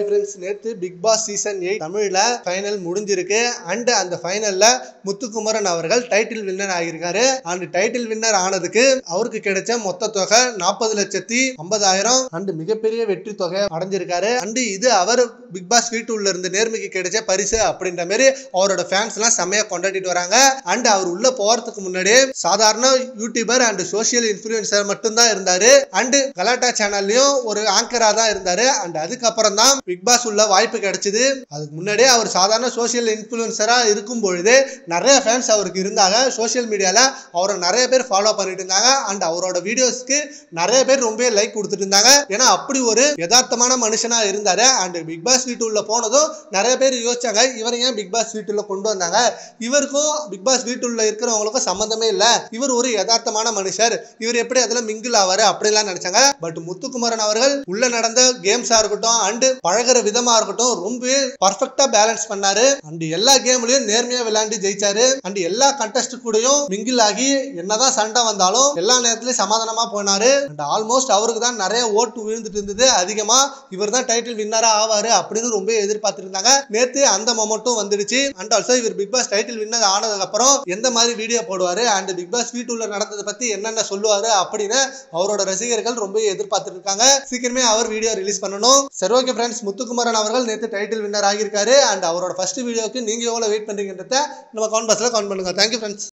Friends, நேத்து big Boss season 8 தமிழ்ல final முடிஞ்சிருக்கு. அண்ட் அந்த ஃபைனல்ல முத்துக்குமரன் அவர்கள் டைட்டில் வின்னர் ஆகியிருக்காரு. அண்ட் டைட்டில் வின்னர் ஆனதுக்கு அவருக்கு கிடைச்ச மொத்த தொகை 40,50,000 அண்ட் மிகப்பெரிய வெற்றி தொகை அடைஞ்சிருக்காரு. அண்ட் இது அவர் பிக் பாஸ் வீட்டுள்ள இருந்து நேர்மைக்கு கிடைச்ச பரிசு அப்படின்ற மாதிரி அவரோட ஃபேன்ஸ் எல்லாம் செம்மையா கொண்டாடிட்டு வராங்க. அண்ட் அவர் உள்ள போறதுக்கு முன்னாடியே சாதாரண யூடியூபர் அண்ட் சோசியல் இன்ஃபுளுசர் மட்டும்தான் இருந்தாரு. அண்ட் கலாட்டா சேனல்லையும் ஒரு ஆங்கரா தான் இருந்தாரு. அண்ட் அதுக்கப்புறம் தான் பிக் பாஸ் உள்ள வாய்ப்பு கிடைச்சது. அதுக்கு முன்னாடியே அவர் சாதாரண சோசியல் இன்ஃபுளுசரா இருக்கும் பொழுது நிறைய ஃபேன்ஸ் அவருக்கு இருந்தாங்க. சோசியல் மீடியால அவரை நிறைய பேர் ஃபாலோ பண்ணிட்டு இருந்தாங்க. அண்ட் அவரோட வீடியோஸ்க்கு நிறைய பேர் ரொம்ப லைக் கொடுத்துட்டு இருந்தாங்க. ஏன்னா அப்படி ஒரு யதார்த்தமான மனுஷனா இருந்தாரு. அண்ட் பிக் பாஸ் வீட்டு உள்ள போனதும் நிறைய பேர் யோசிச்சாங்க, இவரை ஏன் பிக் பாஸ் வீட்டுல கொண்டு வந்தாங்க, இவருக்கும் பிக் பாஸ் வீட்டுள்ள இருக்கிறவங்களுக்கும் சம்பந்தமே இல்ல, இவர் ஒரு யதார்த்தமான மனுஷர், இவர் எப்படி அதுல மிங்கிள் ஆவாரு அப்படிலாம் நினைச்சாங்க. பட் முத்துக்குமரன் அவர்கள் உள்ள நடந்த கேம்ஸா இருக்கட்டும் அண்ட் பழகிற விதமா இருக்கட்டும் ரொம்ப பர்ஃபெக்டா பேலன்ஸ் பண்ணாரு. அண்ட் எல்லா கேம்லயும் நேர்மையா விளையாண்டு ஜெயிச்சாரு. அண்ட் எல்லா கண்டஸ்ட் கூடயும் மிங்கிள் ஆகி என்னதான் சண்டை வந்தாலும் எல்லா நேரத்திலயும் சமாதானமா போனாரு. அண்ட் ஆல்மோஸ்ட் அவருக்கு தான் நிறைய ஓட்டு விழுந்துட்டு இருந்தது. அதிகமா இவர் தான் டைட்டில் வின்னரா ஆவாரு அப்படின்னு ரொம்ப எதிர்பார்த்து இருந்தாங்க. நேத்து அந்த மொமெண்ட்டும் வந்துடுச்சு. அண்ட் ஆல்சோ இவர் பிக் பாஸ் டைட்டில் வின்னர் ஆனதுக்கு அப்புறம் எந்த மாதிரி வீடியோ போடுவாரு அண்ட் பிக் பாஸ் வீட்டுள்ள நடந்ததை பத்தி என்னென்ன சொல்லுவாரு அப்படின்னு அவரோட ரசிகர்கள் ரொம்ப எதிர்பார்த்துட்டு இருக்காங்க. சீக்கிரமே அவர் வீடியோ ரிலீஸ் பண்ணணும். சரி, ஓகே ஃப்ரெண்ட்ஸ், முத்துக்குமரன் அவர்கள் நேத்து டைட்டில் வின்னர் ஆகியிருக்காரு. அண்ட் அவரோட ஃபர்ஸ்ட் வீடியோக்கு நீங்க எவ்வளவு வெயிட் பண்றீங்கன்றத நம்ம கமெண்ட் பாக்ஸ்ல கமெண்ட் பண்ணுங்க. Thank you friends.